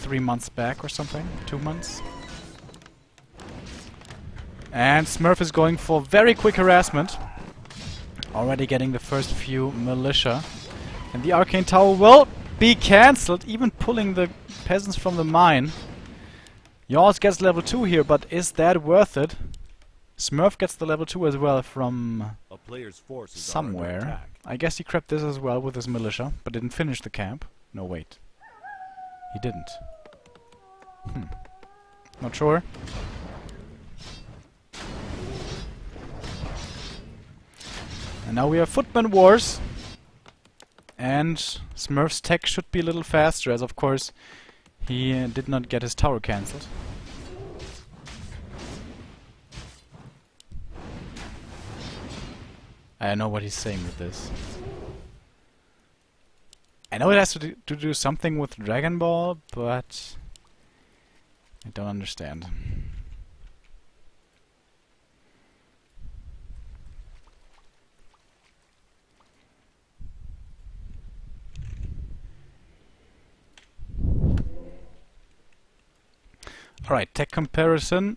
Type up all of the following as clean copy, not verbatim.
3 months back or something. 2 months. And Smurf is going for very quick harassment. Already getting the first few militia. And the Arcane Tower will be cancelled, even pulling the peasants from the mine. yAwS gets level 2 here, but is that worth it? Smurf gets the level 2 as well from A player's forces somewhere. I guess he crept this as well with his militia, but didn't finish the camp. No, wait. He didn't. Not sure. And now we have Footman Wars. And Smurf's tech should be a little faster, as of course he did not get his tower cancelled. I don't know what he's saying with this. I know it has to do something with Dragon Ball, but I don't understand. Alright, tech comparison.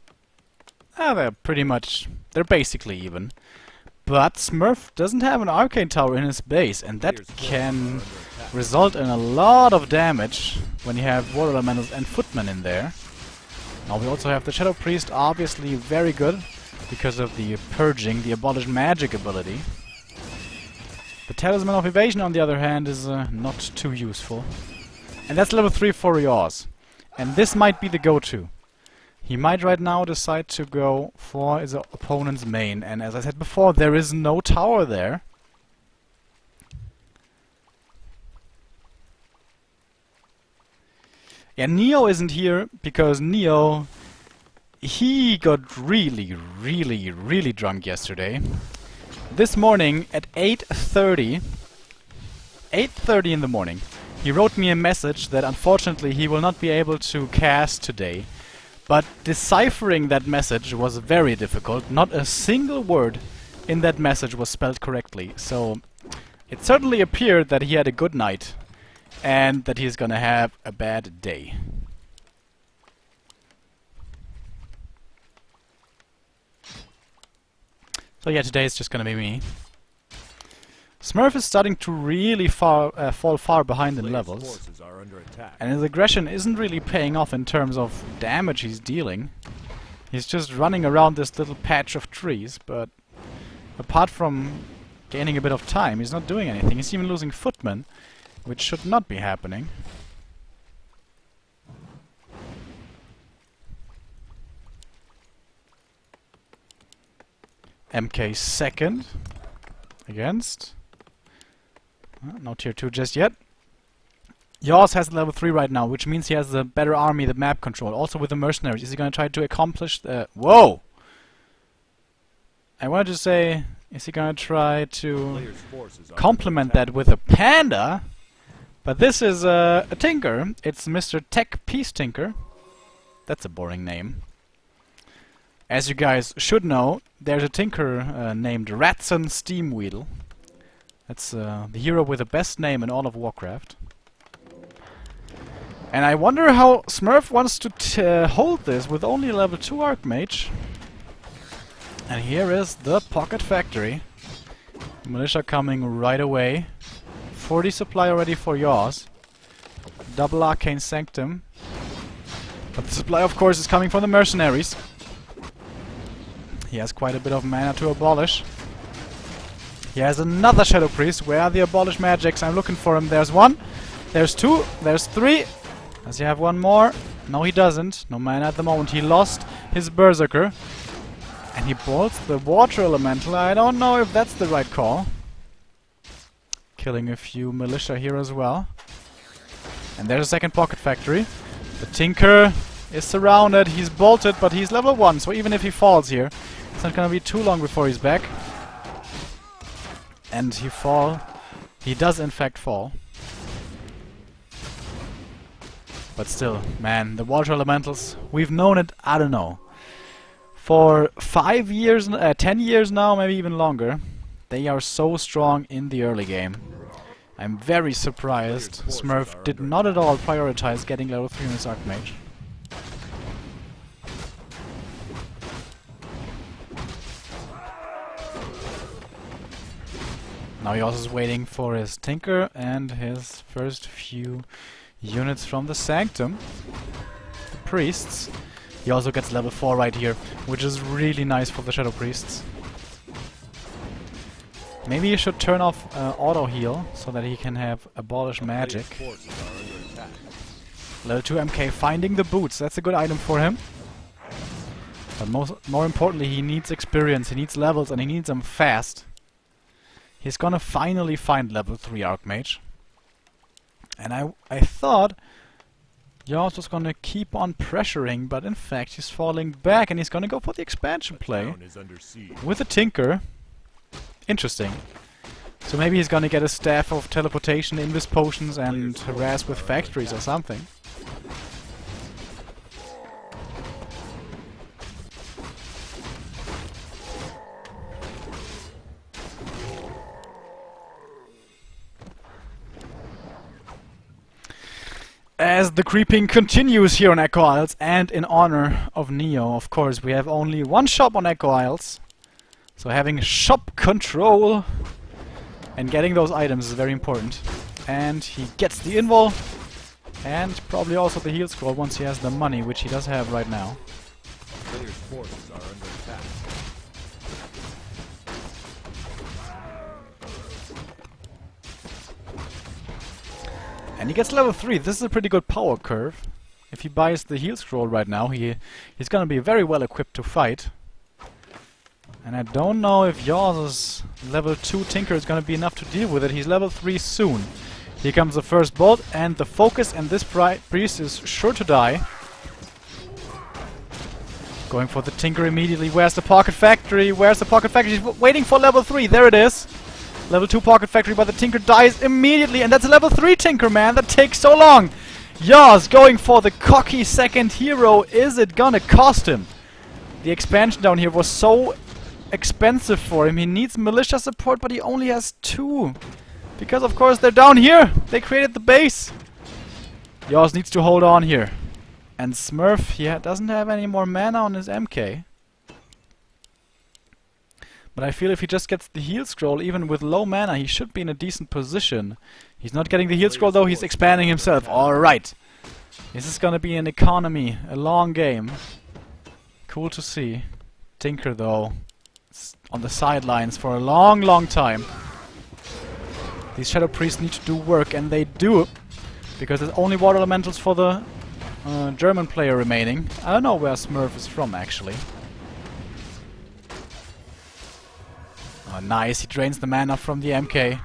They're basically even. But Smurf doesn't have an Arcane Tower in his base, and that can result in a lot of damage when you have Water Elementals and Footmen in there. Now we also have the Shadow Priest, obviously very good, because of the Purging, the Abolish Magic ability. The Talisman of Evasion, on the other hand, is not too useful. And that's level 3 for yAwS. And this might be the go-to. He might right now decide to go for his opponent's main, and as I said before, there is no tower there. Yeah, Neo isn't here because Neo, he got really drunk yesterday. This morning at 8:30 in the morning, he wrote me a message that unfortunately he will not be able to cast today. But deciphering that message was very difficult. Not a single word in that message was spelled correctly. So it certainly appeared that he had a good night and that he's gonna have a bad day. So yeah, today is just gonna be me. Smurf is starting to really fall far behind in levels. And his aggression isn't really paying off in terms of damage he's dealing. He's just running around this little patch of trees, but apart from gaining a bit of time, he's not doing anything. He's even losing footmen, which should not be happening. MK second against. No tier 2 just yet. yAwS has level 3 right now, which means he has the better army, the map control. Also with the mercenaries. Is he going to try to accomplish the... Whoa! I wanted to say, is he going to try to complement that with a panda? But this is a Tinker. It's Mr. Tech Peace Tinker. That's a boring name. As you guys should know, there's a Tinker named Ratson Steamweedle. That's the hero with the best name in all of Warcraft. And I wonder how Smurf wants to hold this with only a level 2 Archmage. And here is the Pocket Factory. Militia coming right away. 40 supply already for yAwS. Double Arcane Sanctum. But the supply, of course, is coming from the mercenaries. He has quite a bit of mana to abolish. He has another Shadow Priest. Where are the Abolish Magics? I'm looking for him. There's one. There's two. There's three. Does he have one more? No, he doesn't. No mana at the moment. He lost his Berserker. And he bolts the Water Elemental. I don't know if that's the right call. Killing a few militia here as well. And there's a second Pocket Factory. The Tinker is surrounded. He's bolted, but he's level 1. So even if he falls here, it's not gonna be too long before he's back. And he does in fact fall. But still, man, the Water Elementals, we've known it, I don't know, for 5 years, 10 years now, maybe even longer. They are so strong in the early game. I'm very surprised Smurf did not at all prioritize getting level 3 on his Archmage. Now he also is waiting for his Tinker and his first few units from the Sanctum. The Priests. He also gets level 4 right here, which is really nice for the Shadow Priests. Maybe he should turn off auto heal so that he can have abolish magic. Level 2 MK finding the boots. That's a good item for him. But more importantly, he needs experience, he needs levels, and he needs them fast. He's gonna finally find level 3 Archmage. And I thought yAwS was gonna keep on pressuring, but in fact he's falling back and he's gonna go for the expansion play with a Tinker. Interesting. So maybe he's gonna get a staff of teleportation, invis potions, and harass with factories or something. As the creeping continues here on Echo Isles, and in honor of Neo, of course, we have only one shop on Echo Isles. So having shop control and getting those items is very important. And he gets the invul, and probably also the heal scroll once he has the money, which he does have right now. Players' forces are under attack. And he gets level 3. This is a pretty good power curve. If he buys the heal scroll right now, he's gonna be very well equipped to fight. And I don't know if yAwS's level 2 Tinker is gonna be enough to deal with it. He's level 3 soon. Here comes the first bolt and the focus, and this priest is sure to die. Going for the Tinker immediately. Where's the Pocket Factory? Where's the Pocket Factory? He's waiting for level 3. There it is. Level 2 Pocket Factory, but the Tinker dies immediately, and that's a level 3 Tinker, man! That takes so long! yAwS going for the cocky second hero. Is it gonna cost him? The expansion down here was so expensive for him. He needs militia support, but he only has 2. Because, of course, they're down here! They created the base! yAwS needs to hold on here. And Smurf, he doesn't have any more mana on his MK. But I feel if he just gets the heal scroll, even with low mana, he should be in a decent position. He's not getting the heal scroll though, he's expanding himself. Alright. This is gonna be an economy, a long game. Cool to see. Tinker though, on the sidelines for a long, long time. These Shadow Priests need to do work, and they do. Because there's only water elementals for the German player remaining. I don't know where Smurf is from actually. Oh, nice, he drains the mana from the MK.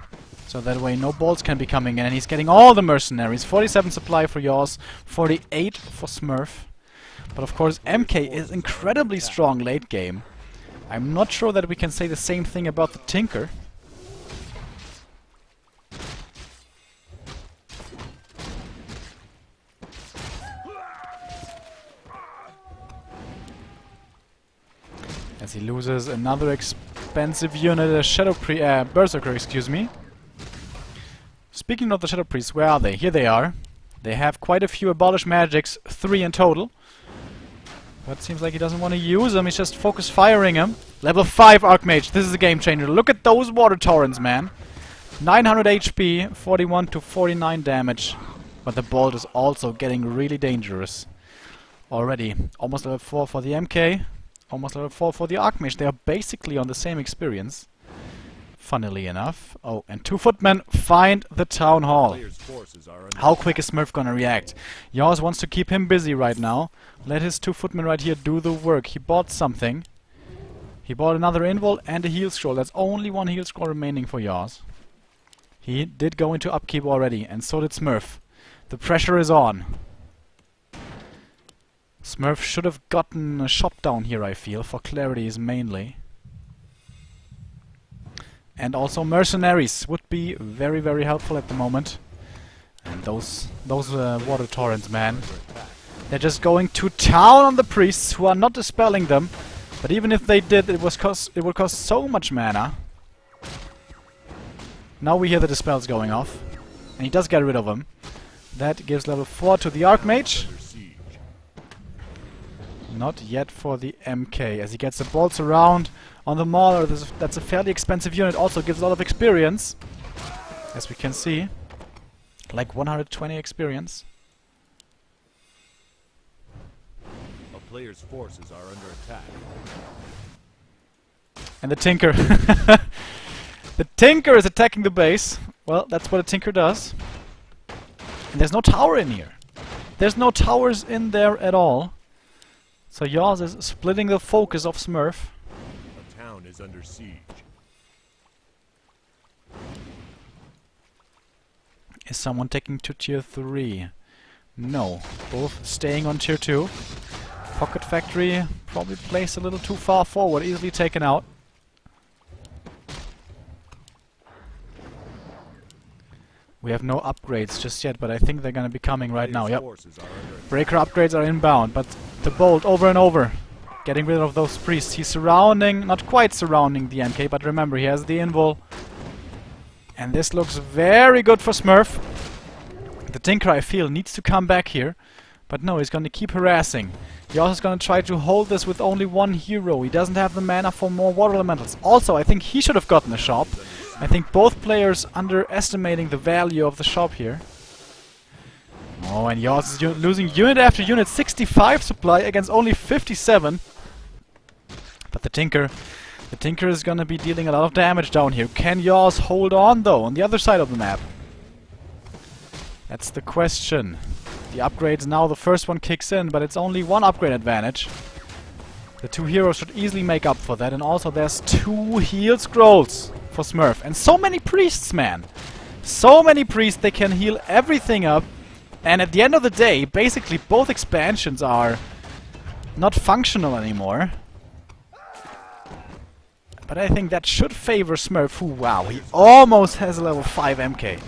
So that way no bolts can be coming in, and he's getting all the mercenaries. 47 supply for yAwS, 48 for Smurf. But of course MK is incredibly strong late game. I'm not sure that we can say the same thing about the Tinker. As he loses another expensive unit, a Shadow Berserker, excuse me. Speaking of the Shadow Priests, where are they? Here they are. They have quite a few Abolish Magics, 3 in total. But it seems like he doesn't want to use them, he's just focus firing them. Level 5 Archmage, this is a game changer. Look at those water torrents, man. 900 HP, 41 to 49 damage. But the bolt is also getting really dangerous. Already, almost level 4 for the MK. Almost level 4 for the Archmage. They are basically on the same experience. Funnily enough. Oh, and 2 footmen find the town hall. How quick is Smurf gonna react? yAwS wants to keep him busy right now. Let his 2 footmen right here do the work. He bought something. He bought another invul and a heal scroll. That's only 1 heal scroll remaining for yAwS. He did go into upkeep already, and so did Smurf. The pressure is on. Smurf should have gotten a shop down here, I feel, for clarities mainly. And also mercenaries would be very, very helpful at the moment. And those water torrents, man. They're just going to town on the priests who are not dispelling them. But even if they did, it would cost so much mana. Now we hear the dispels going off. And he does get rid of him. That gives level 4 to the Archmage. Under siege. Not yet for the MK, as he gets the bolts around on the Mauler. That's a fairly expensive unit, also gives a lot of experience. As we can see. Like 120 experience. A player's forces are under attack. And the Tinker. The Tinker is attacking the base. Well, that's what a Tinker does. And there's no tower in here. There's no towers in there at all. So yAwS is splitting the focus of Smurf. A town is under siege. Is someone taking to tier 3? No. Both staying on tier 2. Pocket Factory probably placed a little too far forward, easily taken out. We have no upgrades just yet, but I think they're gonna be coming right now. Yep. Breaker upgrades are inbound, but the bolt over and over. Getting rid of those priests. He's surrounding, not quite surrounding the MK, but remember, he has the invul. And this looks very good for Smurf. The Tinker, I feel, needs to come back here. But no, he's gonna keep harassing. He also is gonna try to hold this with only one hero. He doesn't have the mana for more water elementals. Also, I think he should have gotten a shop. I think both players underestimating the value of the shop here. Oh, and yAwS is losing unit after unit. 65 supply against only 57. But the Tinker is gonna be dealing a lot of damage down here. Can yAwS hold on though on the other side of the map? That's the question. The upgrades now, the first one kicks in, but it's only one upgrade advantage. The two heroes should easily make up for that, and also there's 2 heal scrolls for Smurf. And so many priests, man! So many priests, they can heal everything up. And at the end of the day, basically both expansions are not functional anymore. But I think that should favor Smurf, who, wow, he almost has a level 5 MK.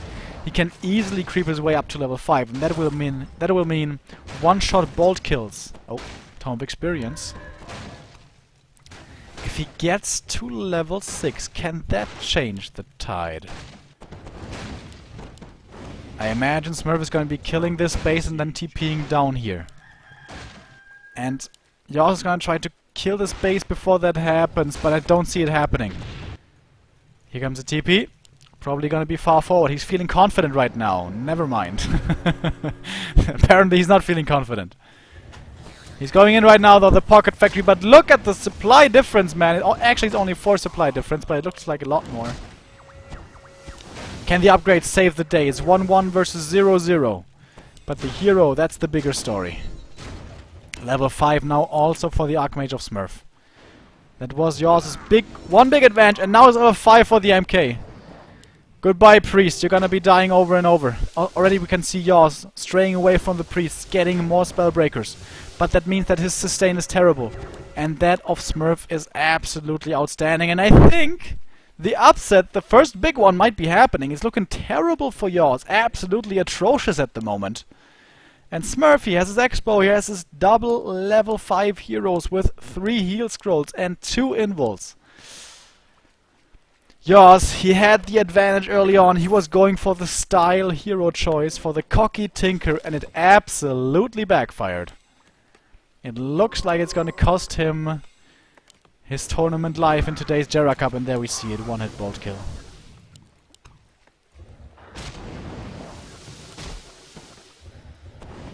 He can easily creep his way up to level 5, and that will mean one-shot bolt kills. Oh, Tome of Experience. If he gets to level 6, can that change the tide? I imagine Smurf is going to be killing this base and then TPing down here. And yAwS is going to try to kill this base before that happens, but I don't see it happening. Here comes a TP. Probably going to be far forward. He's feeling confident right now. Never mind. Apparently he's not feeling confident. He's going in right now though, the Pocket Factory, but look at the supply difference, man. Actually it's only 4 supply difference, but it looks like a lot more. Can the upgrade save the day? It's 1-1 versus 0-0. But the hero, that's the bigger story. Level 5 now also for the Archmage of Smurf. That was yAwS's one big advantage, and now it's level 5 for the MK. Goodbye, Priest. You're gonna be dying over and over. Already we can see yAwS straying away from the Priests, getting more spell breakers. But that means that his sustain is terrible. And that of Smurf is absolutely outstanding. And I think the upset, the first big one, might be happening. It's looking terrible for yAwS. Absolutely atrocious at the moment. And Smurf, he has his Expo, he has his double level 5 heroes with 3 heal scrolls and 2 invuls. yAwS, he had the advantage early on. He was going for the style hero choice, for the cocky Tinker, and it absolutely backfired. It looks like it's gonna cost him his tournament life in today's Gera Cup, and there we see it, 1-hit bolt kill.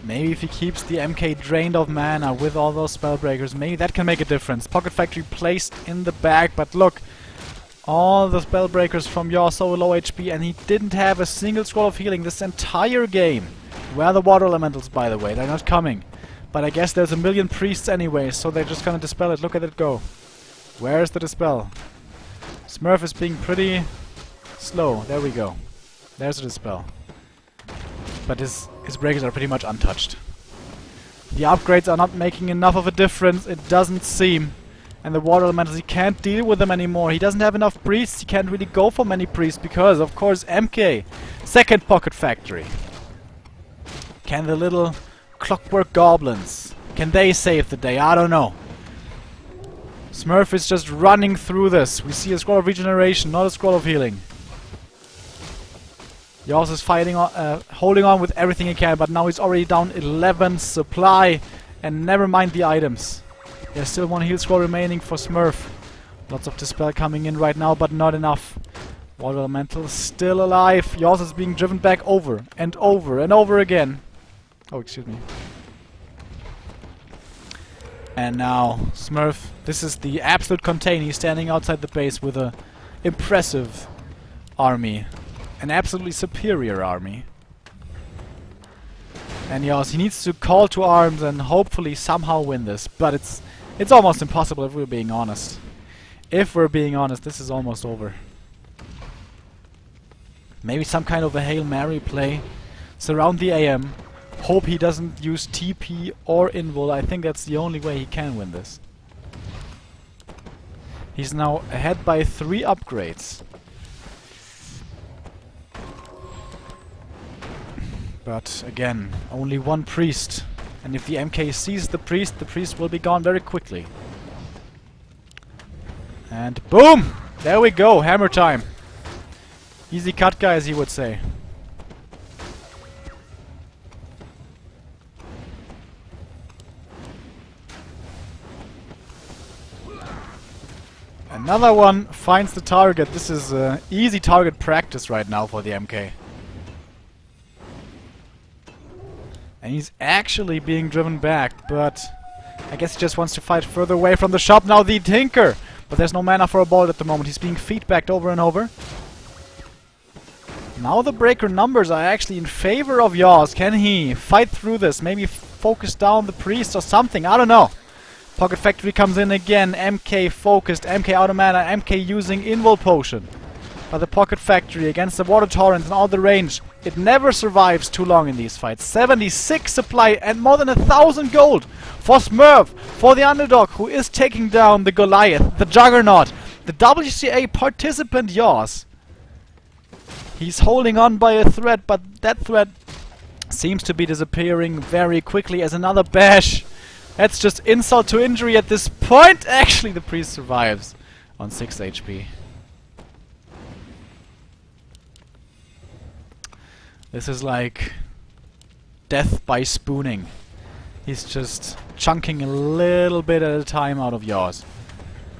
Maybe if he keeps the MK drained of mana with all those spell breakers, maybe that can make a difference. Pocket Factory placed in the back, but look, all the spell breakers from yAwS so low HP, and he didn't have a single scroll of healing this entire game. Where are the water elementals, by the way? They're not coming. But I guess there's a million priests anyway, so they're just gonna dispel it. Look at it go. Where's the dispel? Smurf is being pretty slow. There we go. There's the dispel. But his breakers are pretty much untouched. The upgrades are not making enough of a difference, it doesn't seem. And the water elementals, he can't deal with them anymore. He doesn't have enough priests, he can't really go for many priests because, of course, MK. Second Pocket Factory. Can the little clockwork goblins, can they save the day? I don't know. Smurf is just running through this. We see a scroll of regeneration, not a scroll of healing. yAwS is fighting on, holding on with everything he can, but now he's already down 11 supply. And never mind the items. There's still one heal scroll remaining for Smurf. Lots of Dispel coming in right now, but not enough. Water Elemental still alive. yAwS is being driven back over and over and over again. Oh, excuse me. And now, Smurf, this is the absolute contain. He's standing outside the base with a impressive army. An absolutely superior army. And yAwS, he needs to call to arms and hopefully somehow win this. But it's almost impossible if we're being honest. If we're being honest, this is almost over. Maybe some kind of a Hail Mary play. Surround the AM. Hope he doesn't use TP or invul. I think that's the only way he can win this. He's now ahead by 3 upgrades. But again, only 1 priest. And if the MK sees the priest will be gone very quickly. And boom! There we go, hammer time. Easy cut, guys, he would say. Another one finds the target. This is easy target practice right now for the MK. And he's actually being driven back, but I guess he just wants to fight further away from the shop. Now the Tinker! But there's no mana for a bolt at the moment. He's being feedbacked over and over. Now the breaker numbers are actually in favor of yAwS. Can he fight through this? Maybe focus down the priest or something. I don't know. Pocket Factory comes in again. MK focused. MK out of mana. MK using Invul Potion. But the Pocket Factory against the Water Torrent and all the range. It never survives too long in these fights. 76 supply and more than 1,000 gold for Smurf, for the underdog who is taking down the Goliath, the Juggernaut, the WCA participant yAwS. He's holding on by a thread, but that thread seems to be disappearing very quickly as another bash. That's just insult to injury at this point. Actually, the priest survives on 6 HP. This is like death by spooning. He's just chunking a little bit at a time out of yAwS.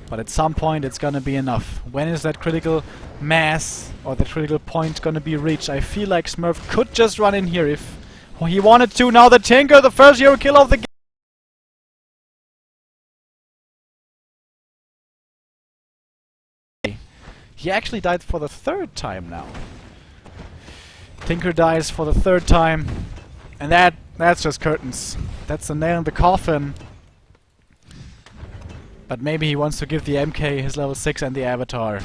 But at some point it's gonna be enough. When is that critical mass or the critical point gonna be reached? I feel like Smurf could just run in here if he wanted to. Now the Tinker, the first hero kill of the game. He actually died for the 3rd time now. Tinker dies for the 3rd time. And that's just curtains. That's a nail in the coffin. But maybe he wants to give the MK his level 6 and the Avatar.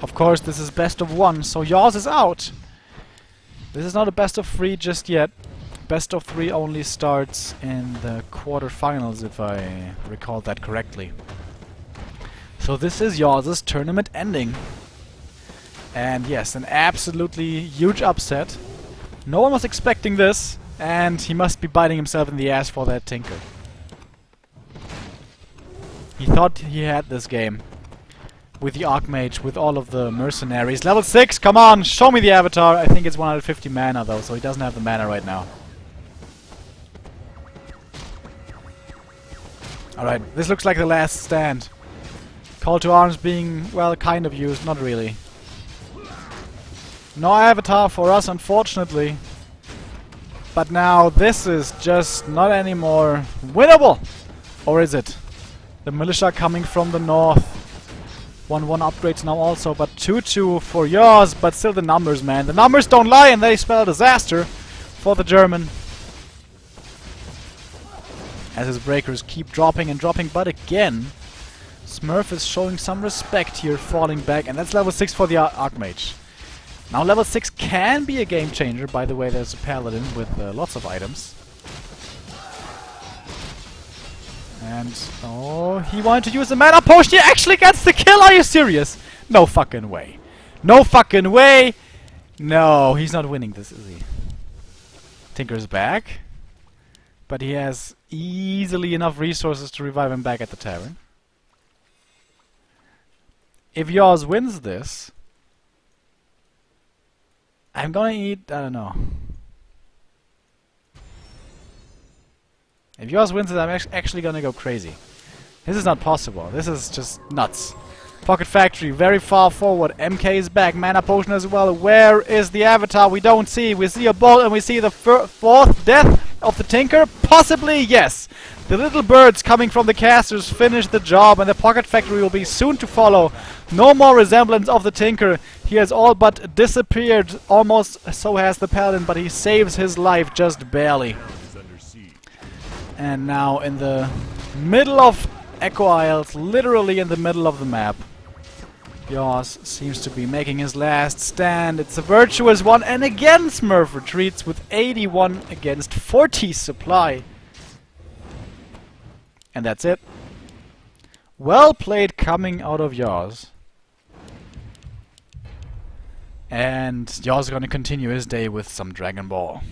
Of course, this is best of 1, so yAwS is out. This is not a best of 3 just yet. Best of 3 only starts in the quarterfinals, if I recall that correctly. So this is yAwS's tournament ending. And yes, an absolutely huge upset. No one was expecting this, and he must be biting himself in the ass for that Tinker. He thought he had this game. With the Archmage, with all of the mercenaries. Level 6, come on, show me the Avatar. I think it's 150 mana though, so he doesn't have the mana right now. Alright, this looks like the last stand. Call to arms being, well, kind of used, not really. No Avatar for us, unfortunately. But now this is just not anymore winnable. Or is it? The militia coming from the north. 1-1 upgrades now also, but 2-2 for yAwS, but still the numbers, man. The numbers don't lie and they spell disaster for the German. As his breakers keep dropping and dropping, but again, Smurf is showing some respect here, falling back, and that's level 6 for the Archmage. Now level 6 can be a game changer, by the way, there's a Paladin with lots of items. And, oh, he wanted to use the mana potion, he actually gets the kill, are you serious? No fucking way. No fucking way! No, he's not winning this, is he? Tinker's back. But he has easily enough resources to revive him back at the tavern. if yAwS wins this, I'm gonna eat, I don't know. If yAwS wins it, I'm actually gonna go crazy. This is not possible. This is just nuts. Pocket Factory, very far forward. MK is back. Mana Potion as well. Where is the Avatar? We don't see. We see a ball and we see the fourth death of the Tinker. Possibly, yes. The little birds coming from the casters finish the job, and the Pocket Factory will be soon to follow. No more resemblance of the Tinker. He has all but disappeared. Almost so has the Paladin, but he saves his life just barely. And now in the middle of Echo Isles, literally in the middle of the map, yAwS seems to be making his last stand. It's a virtuous one, and again Smurf retreats with 81 against 40 supply. And that's it. Well played coming out of yAwS. And yAwS is gonna continue his day with some Dragon Ball.